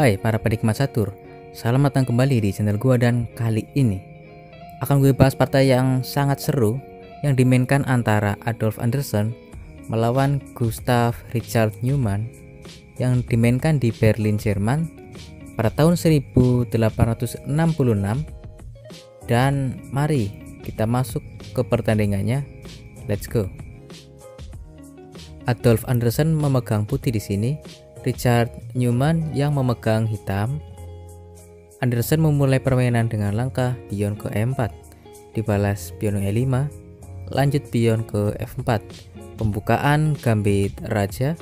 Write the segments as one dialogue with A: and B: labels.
A: Hai para penikmat catur, selamat datang kembali di channel gua dan kali ini akan gue bahas partai yang sangat seru yang dimainkan antara Adolf Anderssen melawan Gustav Richard Neumann yang dimainkan di Berlin, Jerman pada tahun 1866. Dan mari kita masuk ke pertandingannya. Let's go. Adolf Anderssen memegang putih di sini, Richard Neumann yang memegang hitam. Anderssen memulai permainan dengan langkah pion ke E4, dibalas pion E5, lanjut pion ke F4, pembukaan gambit raja,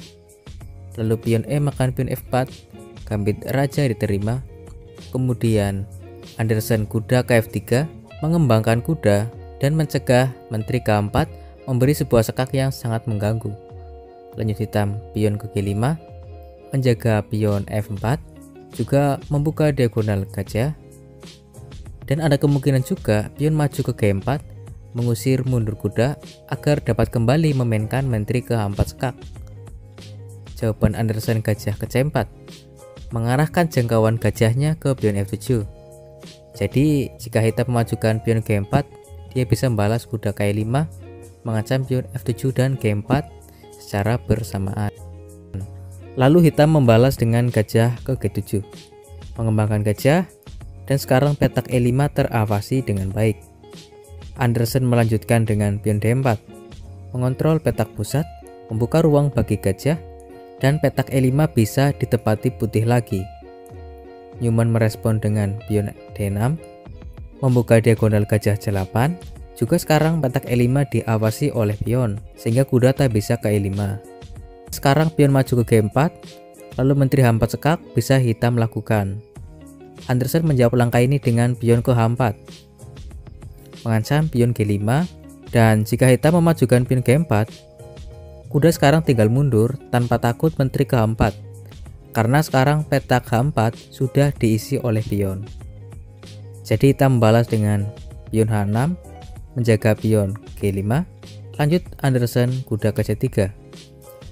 A: lalu pion E makan pion F4, gambit raja diterima. Kemudian Anderssen kuda ke F3, mengembangkan kuda dan mencegah menteri keempat memberi sebuah sekak yang sangat mengganggu. Lanjut hitam pion ke G5, menjaga pion F4, juga membuka diagonal gajah, dan ada kemungkinan juga pion maju ke G4, mengusir mundur kuda agar dapat kembali memainkan menteri ke-4 sekak. Jawaban Anderssen gajah ke C4, mengarahkan jangkauan gajahnya ke pion F7. Jadi jika hitam memajukan pion G4, dia bisa membalas kuda ke E5, mengancam pion F7 dan G4 secara bersamaan. Lalu hitam membalas dengan gajah ke G7, mengembangkan gajah, dan sekarang petak E5 teravasi dengan baik. Anderssen melanjutkan dengan pion D4, mengontrol petak pusat, membuka ruang bagi gajah, dan petak E5 bisa ditempati putih lagi. Neumann merespon dengan pion D6, membuka diagonal gajah C8, juga sekarang petak E5 diawasi oleh pion, sehingga kuda tak bisa ke E5. Sekarang pion maju ke G4, lalu menteri H4 sekak bisa hitam lakukan. Anderssen menjawab langkah ini dengan pion ke H4, mengancam pion G5, dan jika hitam memajukan pion G4, kuda sekarang tinggal mundur tanpa takut menteri ke H4, karena sekarang petak H4 sudah diisi oleh pion. Jadi hitam membalas dengan pion H6, menjaga pion G5, lanjut Anderssen kuda ke C3.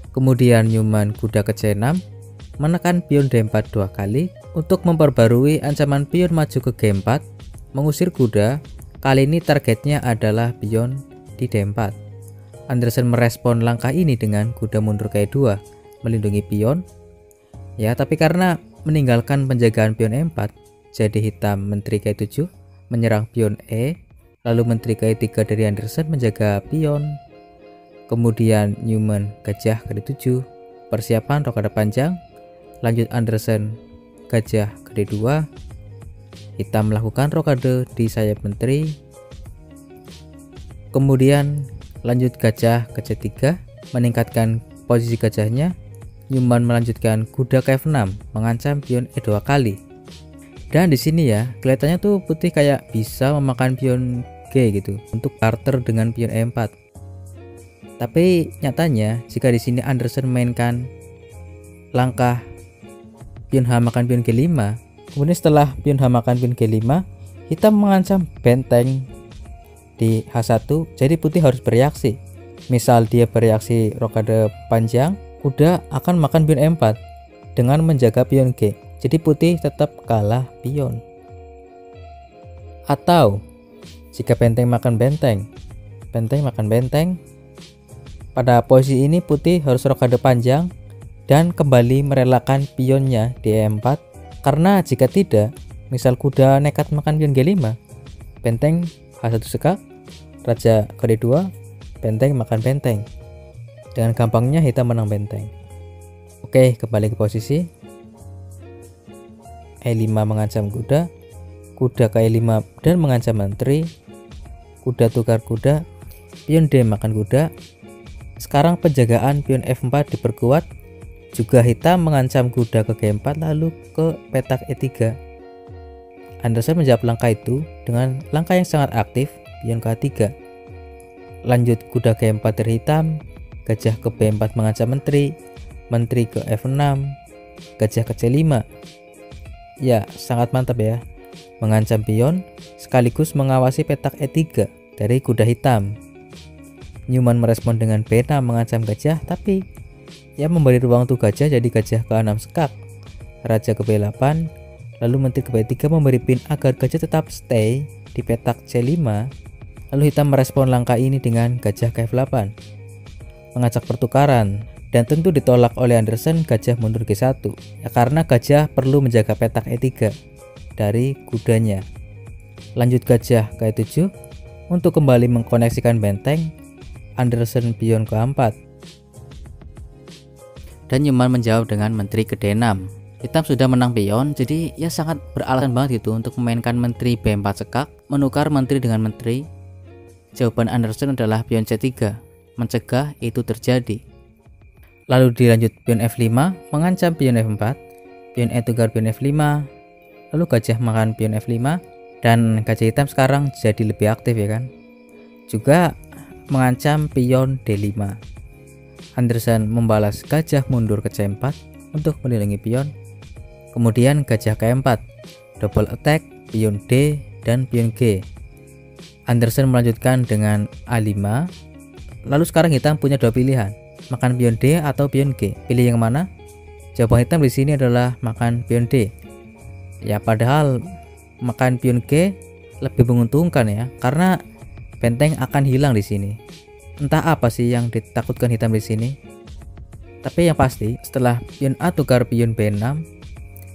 A: Kemudian Neumann kuda ke C6, menekan pion D4 dua kali untuk memperbarui ancaman pion maju ke G4, mengusir kuda. Kali ini targetnya adalah pion di D4. Anderssen merespon langkah ini dengan kuda mundur ke E2, melindungi pion. Ya, tapi karena meninggalkan penjagaan pion E4, jadi hitam menteri ke E7, menyerang pion E, lalu menteri ke E3 dari Anderssen menjaga pion. Kemudian Neumann gajah ke D7, persiapan rokade panjang, lanjut Anderssen gajah ke D2, hitam melakukan rokade di sayap menteri, kemudian lanjut gajah ke C3, meningkatkan posisi gajahnya. Neumann melanjutkan kuda ke F6, mengancam pion E2 kali. Dan di sini ya, kelihatannya tuh putih kayak bisa memakan pion G gitu untuk barter dengan pion E4. Tapi nyatanya jika di sini Anderssen mainkan langkah pion H makan pion G5, kemudian setelah pion H makan pion G5, hitam mengancam benteng di H1, jadi putih harus bereaksi. Misal dia bereaksi rokade panjang, kuda akan makan pion E4 dengan menjaga pion G, jadi putih tetap kalah pion. Atau jika benteng makan benteng, benteng makan benteng, pada posisi ini putih harus rokade panjang dan kembali merelakan pionnya di E4, karena jika tidak, misal kuda nekat makan pion G5, benteng H1 sekak, raja ke D2, benteng makan benteng. Dengan gampangnya hitam menang benteng. Oke, kembali ke posisi. E5 mengancam kuda, kuda ke E5 dan mengancam menteri, kuda tukar kuda, pion D makan kuda. Sekarang penjagaan pion F4 diperkuat, juga hitam mengancam kuda ke G4 lalu ke petak E3. Anderssen menjawab langkah itu dengan langkah yang sangat aktif, pion ke A3. Lanjut kuda G4 dari hitam, gajah ke B4 mengancam menteri, menteri ke F6, gajah ke C5. Ya, sangat mantap ya, mengancam pion sekaligus mengawasi petak E3 dari kuda hitam. Neumann merespon dengan B6 mengancam gajah, tapi ia memberi ruang untuk gajah, jadi gajah ke 6 sekak. raja ke B8, lalu menteri ke B3 memberi pin agar gajah tetap stay di petak C5. Lalu hitam merespon langkah ini dengan gajah ke F8, mengajak pertukaran, dan tentu ditolak oleh Anderson. Gajah mundur G1 ya, karena gajah perlu menjaga petak E3 dari kudanya. Lanjut gajah ke E7 untuk kembali mengkoneksikan benteng. Anderson pion ke A4, dan Newman menjawab dengan menteri ke D6. Hitam sudah menang pion, jadi ya sangat beralasan banget gitu untuk memainkan menteri B4 sekak, menukar menteri dengan menteri. Jawaban Anderson adalah pion C3, mencegah itu terjadi. Lalu dilanjut pion F5 mengancam pion F4, pion E tukar pion F5, lalu gajah makan pion F5, dan gajah hitam sekarang jadi lebih aktif ya kan. Juga mengancam pion D5. Anderson membalas gajah mundur ke C4 untuk melindungi pion. Kemudian gajah ke E4, double attack pion D dan pion G. Anderson melanjutkan dengan A5. Lalu sekarang hitam punya dua pilihan, makan pion D atau pion G. Pilih yang mana? Jawaban hitam di sini adalah makan pion D. Ya padahal makan pion G lebih menguntungkan ya, karena benteng akan hilang di sini. Entah apa sih yang ditakutkan hitam di sini. Tapi yang pasti setelah pion A tukar pion B6,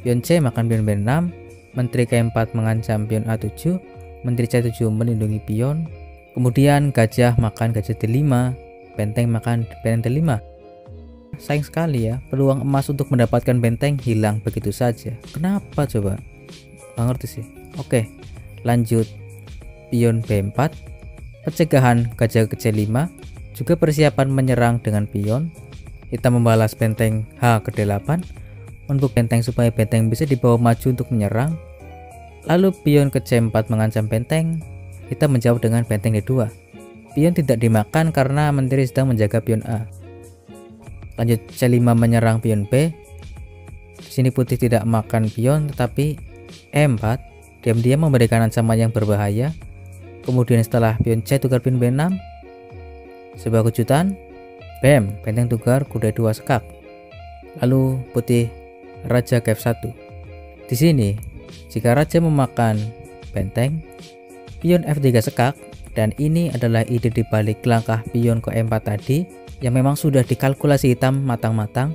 A: pion C makan pion B6, menteri ke4 mengancam pion A7, menteri C7 melindungi pion, kemudian gajah makan gajah D5, benteng makan benteng D5. Sayang sekali ya, peluang emas untuk mendapatkan benteng hilang begitu saja. Kenapa coba? Nggak ngerti sih. Oke, lanjut pion B4, pencegahan gajah ke C5, juga persiapan menyerang dengan pion. Hitam membalas benteng H ke D8 untuk benteng supaya benteng bisa dibawa maju untuk menyerang. Lalu pion ke C4 mengancam benteng. Hitam menjawab dengan benteng D2. Pion tidak dimakan karena menteri sedang menjaga pion A. Lanjut C5 menyerang pion B. Di sini putih tidak makan pion, tetapi E4 diam-diam memberikan ancaman yang berbahaya. Kemudian setelah pion C tukar pion B6, sebuah kejutan, bam, benteng tukar kuda 2 sekak. Lalu putih raja ke F1. Di sini, jika raja memakan benteng, pion F3 sekak, dan ini adalah ide dibalik langkah pion ke E4 tadi yang memang sudah dikalkulasi hitam matang-matang.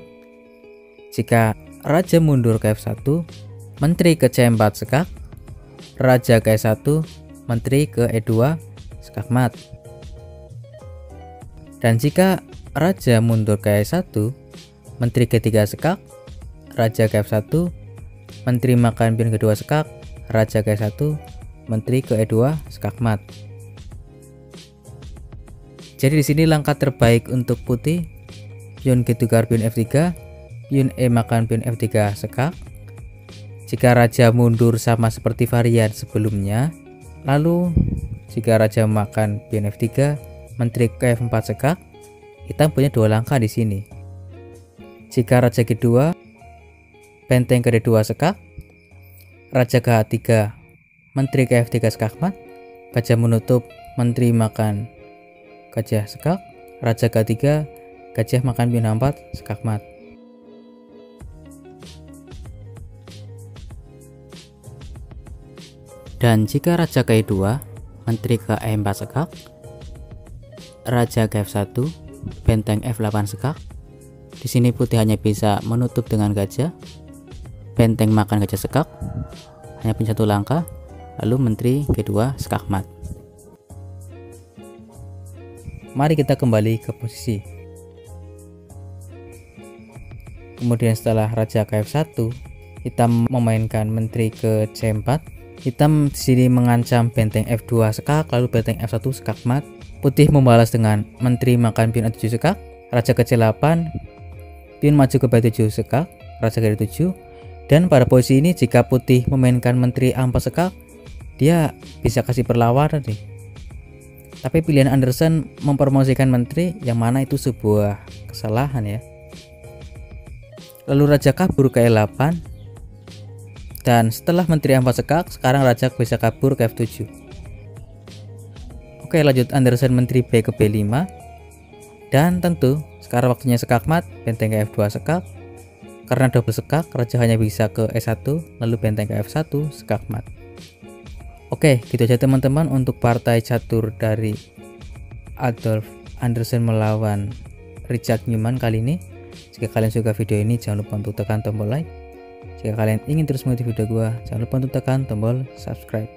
A: Jika raja mundur ke F1, menteri ke C4 sekak, raja ke E1, menteri ke E2 sekak mat. Dan jika raja mundur ke E1, menteri ke 3 sekak, raja ke F1, menteri makan pion kedua sekak, raja ke E1, menteri ke E2 sekak mat. Jadi di sini langkah terbaik untuk putih, pion G tukar pion F3, pion E makan pion F3 sekak. Jika raja mundur sama seperti varian sebelumnya, lalu jika raja makan pion F3, menteri ke F4 sekak, hitam punya dua langkah di sini. Jika raja G2, benteng ke D2 sekak, raja ke H3, menteri ke F3 sekak mat, gajah menutup, menteri makan gajah sekak, raja ke H3, gajah makan pion H4 sekak mat. Dan jika raja ke E2, menteri ke E4 sekak, raja ke F1, benteng F8 sekak. Di sini putih hanya bisa menutup dengan gajah, benteng makan gajah sekak, hanya punya satu langkah, lalu menteri G2 sekak mat. Mari kita kembali ke posisi. Kemudian setelah raja ke F1, hitam memainkan menteri ke C4. Hitam di sini mengancam benteng F2 sekak, lalu benteng F1 sekak mat. Putih membalas dengan menteri makan pion A7 sekak, raja ke C8, pion maju ke B7 sekak, raja ke D7. Dan pada posisi ini jika putih memainkan menteri A4 sekak, dia bisa kasih perlawanan nih. Tapi pilihan Anderson mempromosikan menteri, yang mana itu sebuah kesalahan ya. Lalu raja kabur ke E8. Dan setelah menteri A4 sekak, sekarang raja bisa kabur ke F7. Oke, lanjut Anderson menteri B ke B5. Dan tentu sekarang waktunya sekak mat, benteng ke F2 sekak, Karena double skak, raja hanya bisa ke E1, lalu benteng ke F1, skak mat. Oke, gitu aja teman-teman untuk partai catur dari Adolf Anderssen melawan Richard Newman kali ini. Jika kalian suka video ini, jangan lupa untuk tekan tombol like. Jika kalian ingin terus mengikuti video gua, jangan lupa untuk tekan tombol subscribe.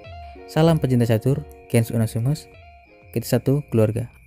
A: Salam pecinta catur, Gens Unasumus, kita satu keluarga.